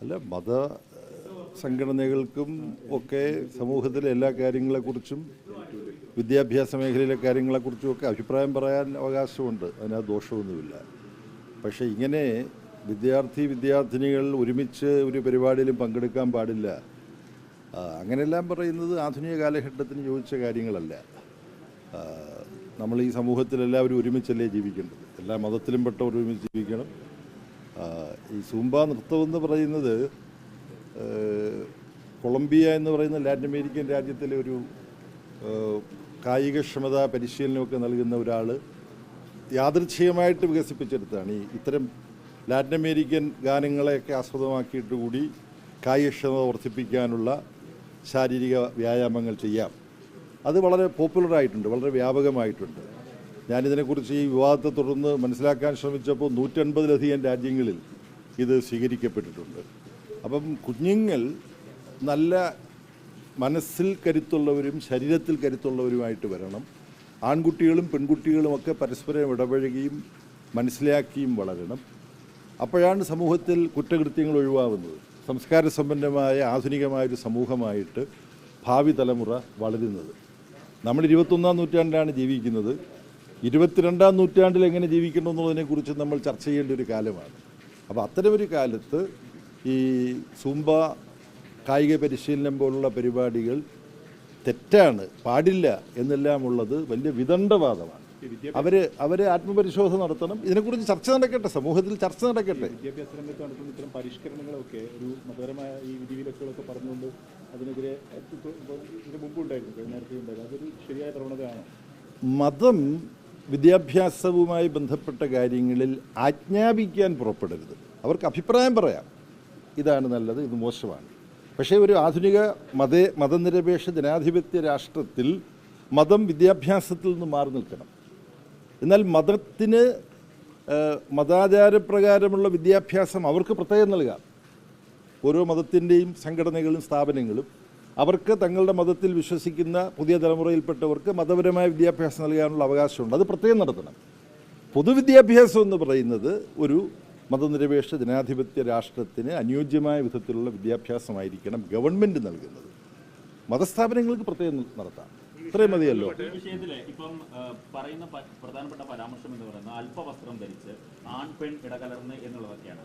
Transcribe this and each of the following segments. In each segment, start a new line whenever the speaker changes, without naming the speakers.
അല്ല, മത സംഘടനകൾക്കും ഒക്കെ സമൂഹത്തിലെ എല്ലാ കാര്യങ്ങളെക്കുറിച്ചും വിദ്യാഭ്യാസ മേഖലയിലെ കാര്യങ്ങളെക്കുറിച്ചും ഒക്കെ അഭിപ്രായം പറയാൻ അവകാശമുണ്ട്, അതിനകത്ത് ദോഷമൊന്നുമില്ല. പക്ഷേ ഇങ്ങനെ വിദ്യാർത്ഥിനികൾ ഒരുമിച്ച് ഒരു പരിപാടിയിലും പങ്കെടുക്കാൻ പാടില്ല, അങ്ങനെയെല്ലാം പറയുന്നത് ആധുനിക കാലഘട്ടത്തിന് യോജിച്ച കാര്യങ്ങളല്ല. നമ്മൾ ഈ സമൂഹത്തിൽ എല്ലാവരും ഒരുമിച്ചല്ലേ ജീവിക്കേണ്ടത്, എല്ലാ മതത്തിലും പെട്ടവർ ഒരുമിച്ച് ജീവിക്കണം. ഈ സൂംബ നൃത്തമെന്ന് പറയുന്നത് കൊളംബിയ എന്ന് പറയുന്ന ലാറ്റിൻ അമേരിക്കൻ രാജ്യത്തിലെ ഒരു കായികക്ഷമതാ പരിശീലനമൊക്കെ നൽകുന്ന ഒരാൾ യാദൃച്ഛികമായിട്ട് വികസിപ്പിച്ചെടുത്താണ്. ഇത്തരം ലാറ്റിൻ അമേരിക്കൻ ഗാനങ്ങളെയൊക്കെ ആസ്പദമാക്കിയിട്ട് കൂടി കായികക്ഷമത വർദ്ധിപ്പിക്കാനുള്ള ശാരീരിക വ്യായാമങ്ങൾ ചെയ്യാം. അത് വളരെ പോപ്പുലറായിട്ടുണ്ട്, വളരെ വ്യാപകമായിട്ടുണ്ട്. ഞാനിതിനെക്കുറിച്ച് ഈ വിവാദത്തെ തുടർന്ന് മനസ്സിലാക്കാൻ ശ്രമിച്ചപ്പോൾ 150-ലധികം രാജ്യങ്ങളിൽ ഇത് സ്വീകരിക്കപ്പെട്ടിട്ടുണ്ട്. അപ്പം കുഞ്ഞുങ്ങൾ നല്ല മനസ്സിൽ കരുത്തുള്ളവരും ശരീരത്തിൽ കരുത്തുള്ളവരുമായിട്ട് വരണം. ആൺകുട്ടികളും പെൺകുട്ടികളുമൊക്കെ പരസ്പരം ഇടപഴകിയും മനസ്സിലാക്കിയും വളരണം. അപ്പോഴാണ് സമൂഹത്തിൽ കുറ്റകൃത്യങ്ങൾ ഒഴിവാകുന്നത്. സംസ്കാര സമ്പന്നമായ ആധുനികമായൊരു സമൂഹമായിട്ട് ഭാവി തലമുറ വളരുന്നത്. നമ്മൾ 21-ാം നൂറ്റാണ്ടിലാണ് ജീവിക്കുന്നത്. 22-ാം നൂറ്റാണ്ടിൽ എങ്ങനെ ജീവിക്കണമെന്നുള്ളതിനെക്കുറിച്ച് നമ്മൾ ചർച്ച ചെയ്യേണ്ട ഒരു കാലമാണ്. അപ്പോൾ അത്തരമൊരു കാലത്ത് ഈ സൂംബ കായിക പരിശീലനം പോലുള്ള പരിപാടികൾ തെറ്റാണ്, പാടില്ല എന്നെല്ലാം ഉള്ളത് വലിയ വിദണ്ഡവാദമാണ്. അവർ ആത്മപരിശോധന നടത്തണം, ഇതിനെക്കുറിച്ച് ചർച്ച നടക്കട്ടെ, സമൂഹത്തിൽ ചർച്ച നടക്കട്ടെ.
വിദ്യാഭ്യാസ രംഗത്ത് നടത്തുന്ന ഇത്തരം പരിഷ്കരണങ്ങളൊക്കെ ഒരു മതപരമായ ഈ വിധിവിലക്കുകളൊക്കെ പറഞ്ഞുകൊണ്ട് അതിനെതിരെ ഇതിന് മുമ്പുണ്ടായിരുന്നു, നേരത്തെ ഉണ്ടായിരുന്നു, അതൊരു ശരിയായ പ്രവണതയാണ്.
മതം വിദ്യാഭ്യാസവുമായി ബന്ധപ്പെട്ട കാര്യങ്ങളിൽ ആജ്ഞാപിക്കാൻ പുറപ്പെടരുത്. അവർക്ക് അഭിപ്രായം പറയാം, ഇതാണ് നല്ലത്, ഇത് മോശമാണ്. പക്ഷേ ഒരു ആധുനിക മതനിരപേക്ഷ ജനാധിപത്യ രാഷ്ട്രത്തിൽ മതം വിദ്യാഭ്യാസത്തിൽ നിന്ന് മാറി നിൽക്കണം. എന്നാൽ മതത്തിന് മതാചാരപ്രകാരമുള്ള വിദ്യാഭ്യാസം അവർക്ക് പ്രത്യേകം നൽകാം. ഓരോ മതത്തിൻ്റെയും സംഘടനകളും സ്ഥാപനങ്ങളും അവർക്ക് തങ്ങളുടെ മതത്തിൽ വിശ്വസിക്കുന്ന പുതിയ തലമുറയിൽപ്പെട്ടവർക്ക് മതപരമായ വിദ്യാഭ്യാസം നൽകാനുള്ള അവകാശമുണ്ട്, അത് പ്രത്യേകം നടത്തണം. പൊതുവിദ്യാഭ്യാസം എന്ന് പറയുന്നത് ഒരു മതനിരപേക്ഷ ജനാധിപത്യ രാഷ്ട്രത്തിന് അനുയോജ്യമായ വിധത്തിലുള്ള വിദ്യാഭ്യാസമായിരിക്കണം ഗവൺമെൻറ് നൽകുന്നത്. മതസ്ഥാപനങ്ങൾക്ക് പ്രത്യേകം നടത്താം, ഇത്രയും മതിയല്ലോ.
ഈ വിഷയത്തില് ഇപ്പം പറയുന്ന പ്രധാനപ്പെട്ട പരാമർശം എന്ന് പറയുന്നത് അല്പവസ്ത്രം ധരിച്ച് ആൺ പെൺ ഇടകലർന്ന് എന്നുള്ളതൊക്കെയാണ്.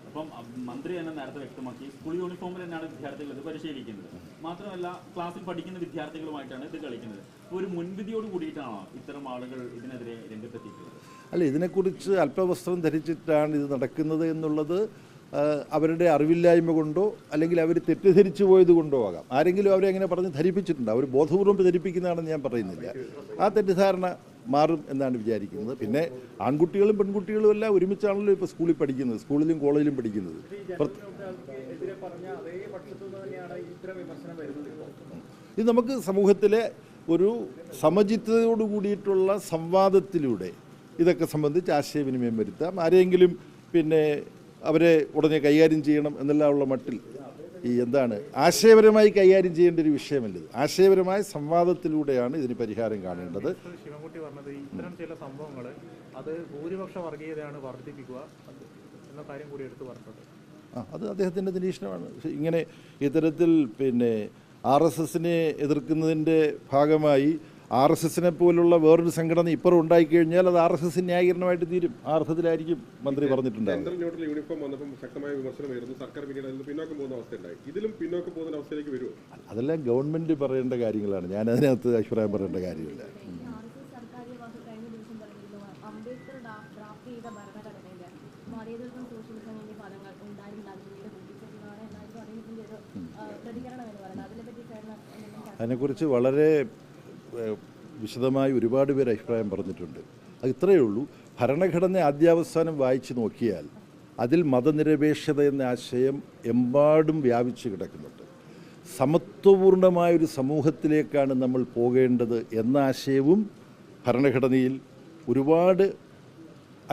അപ്പം മന്ത്രി തന്നെ നേരത്തെ വ്യക്തമാക്കി സ്കൂൾ യൂണിഫോമിൽ തന്നെയാണ് വിദ്യാർത്ഥികൾ ഇത് പരിശീലിക്കുന്നത്. മാത്രമല്ല ക്ലാസ്സിൽ പഠിക്കുന്ന വിദ്യാർത്ഥികളുമായിട്ടാണ് ഇത് കളിക്കുന്നത്. ഒരു മുൻവിധിയോട് കൂടിയിട്ടാണോ ഇത്തരം ആളുകൾ ഇതിനെതിരെ രംഗത്തെത്തിയിട്ടുള്ളത്?
അല്ല, ഇതിനെക്കുറിച്ച് അല്പവസ്ത്രം ധരിച്ചിട്ടാണ് ഇത് നടക്കുന്നത് എന്നുള്ളത് അവരുടെ അറിവില്ലായ്മ കൊണ്ടോ അല്ലെങ്കിൽ അവർ തെറ്റിദ്ധരിച്ചു പോയത് കൊണ്ടോ ആകാം. ആരെങ്കിലും അവരെ അങ്ങനെ പറഞ്ഞ് ധരിപ്പിച്ചിട്ടുണ്ട്, അവർ ബോധപൂർവ്വം ധരിപ്പിക്കുന്നതാണെന്ന് ഞാൻ പറയുന്നില്ല. ആ തെറ്റിദ്ധാരണ മാറും എന്നാണ് വിചാരിക്കുന്നത്. പിന്നെ ആൺകുട്ടികളും പെൺകുട്ടികളും എല്ലാം ഒരുമിച്ചാണല്ലോ ഇപ്പോൾ സ്കൂളിൽ പഠിക്കുന്നത്, സ്കൂളിലും കോളേജിലും പഠിക്കുന്നത്. ഇത് നമുക്ക് സമൂഹത്തിലെ ഒരു സമചിത്തതയോട് കൂടിയിട്ടുള്ള സംവാദത്തിലൂടെ ഇതൊക്കെ സംബന്ധിച്ച് ആശയവിനിമയം വരുത്താം. ആരെങ്കിലും പിന്നെ അവരെ ഉടനെ കൈകാര്യം ചെയ്യണം എന്നെല്ലാമുള്ള മട്ടിൽ ആശയപരമായി കൈകാര്യം ചെയ്യേണ്ട ഒരു വിഷയമല്ലത്. ആശയപരമായ സംവാദത്തിലൂടെയാണ് ഇതിന് പരിഹാരം കാണേണ്ടത്.
ശിവൻകുട്ടി പറഞ്ഞത് ഇത്തരം ചില സംഭവങ്ങൾ അത് ഭൂരിപക്ഷ വർഗീയതയാണ് വർദ്ധിപ്പിക്കുക എന്ന കാര്യം കൂടി എടുത്തു പറഞ്ഞത്.
അത് അദ്ദേഹത്തിൻ്റെ നിരീക്ഷണമാണ്. ഇങ്ങനെ ഇത്തരത്തിൽ പിന്നെ RSSനെ എതിർക്കുന്നതിൻ്റെ ഭാഗമായി RSSനെ പോലുള്ള വേറൊരു സംഘടന ഇപ്പുറം ഉണ്ടായിക്കഴിഞ്ഞാൽ അത് RSS ന്യായീകരണമായിട്ട് തീരും. ആ അർത്ഥത്തിലായിരിക്കും മന്ത്രി പറഞ്ഞിട്ടുണ്ടാകുന്നത്. അതെല്ലാം ഗവൺമെൻറ് പറയേണ്ട കാര്യങ്ങളാണ്, ഞാൻ അതിനകത്ത് അഭിപ്രായം പറയേണ്ട കാര്യമില്ല. അതിനെക്കുറിച്ച് വളരെ വിശദമായി ഒരുപാട് പേര് അഭിപ്രായം പറഞ്ഞിട്ടുണ്ട്. അത് ഇത്രയേ ഉള്ളൂ. ഭരണഘടന ആദ്യാവസാനം വായിച്ചു നോക്കിയാൽ അതിൽ മതനിരപേക്ഷത എന്ന ആശയം എമ്പാടും വ്യാപിച്ചു കിടക്കുന്നുണ്ട്. സമത്വപൂർണമായൊരു സമൂഹത്തിലേക്കാണ് നമ്മൾ പോകേണ്ടത് എന്ന ആശയവും ഭരണഘടനയിൽ ഒരുപാട്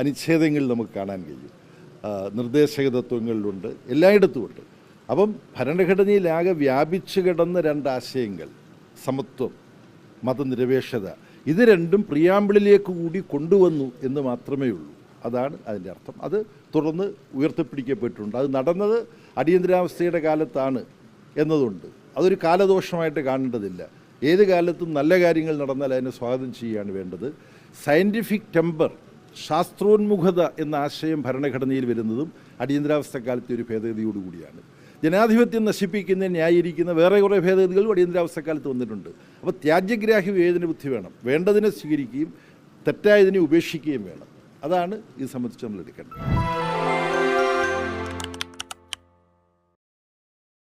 അനുച്ഛേദങ്ങൾ നമുക്ക് കാണാൻ കഴിയും. നിർദ്ദേശക തത്വങ്ങളിലുണ്ട്, എല്ലായിടത്തുമുണ്ട്. അപ്പം ഭരണഘടനയിലാകെ വ്യാപിച്ചു കിടന്ന രണ്ടാശയങ്ങൾ സമത്വം, മതനിരപേക്ഷത, ഇത് രണ്ടും പ്രിയാമ്പിളിലേക്ക് കൂടി കൊണ്ടുവന്നു എന്ന് മാത്രമേ ഉള്ളൂ. അതാണ് അതിൻ്റെ അർത്ഥം. അത് തുടർന്ന് ഉയർത്തിപ്പിടിക്കപ്പെട്ടിട്ടുണ്ട്. അത് നടന്നത് അടിയന്തരാവസ്ഥയുടെ കാലത്താണ് എന്നതുണ്ട്. അതൊരു കാലദോഷമായിട്ട് കാണേണ്ടതില്ല. ഏത് കാലത്തും നല്ല കാര്യങ്ങൾ നടന്നാൽ അതിനെ സ്വാഗതം ചെയ്യുകയാണ് വേണ്ടത്. സയൻറ്റിഫിക് ടെമ്പർ, ശാസ്ത്രോന്മുഖത എന്ന ആശയം ഭരണഘടനയിൽ വരുന്നതും അടിയന്തരാവസ്ഥ കാലത്തെ ഒരു ഭേദഗതിയോടുകൂടിയാണ്. ജനാധിപത്യം നശിപ്പിക്കുന്നതിന് ന്യായീകരിക്കുന്ന വേറെ കുറേ ഭേദഗതികളും അടിയന്തരാവസ്ഥക്കാലത്ത് വന്നിട്ടുണ്ട്. അപ്പോൾ ത്യാജ്യഗ്രാഹി വിവേചന ബുദ്ധി വേണം. വേണ്ടതിനെ സ്വീകരിക്കുകയും തെറ്റായതിനെ ഉപേക്ഷിക്കുകയും വേണം. അതാണ് ഇത് സംബന്ധിച്ച് നമ്മൾ എടുക്കേണ്ടത്.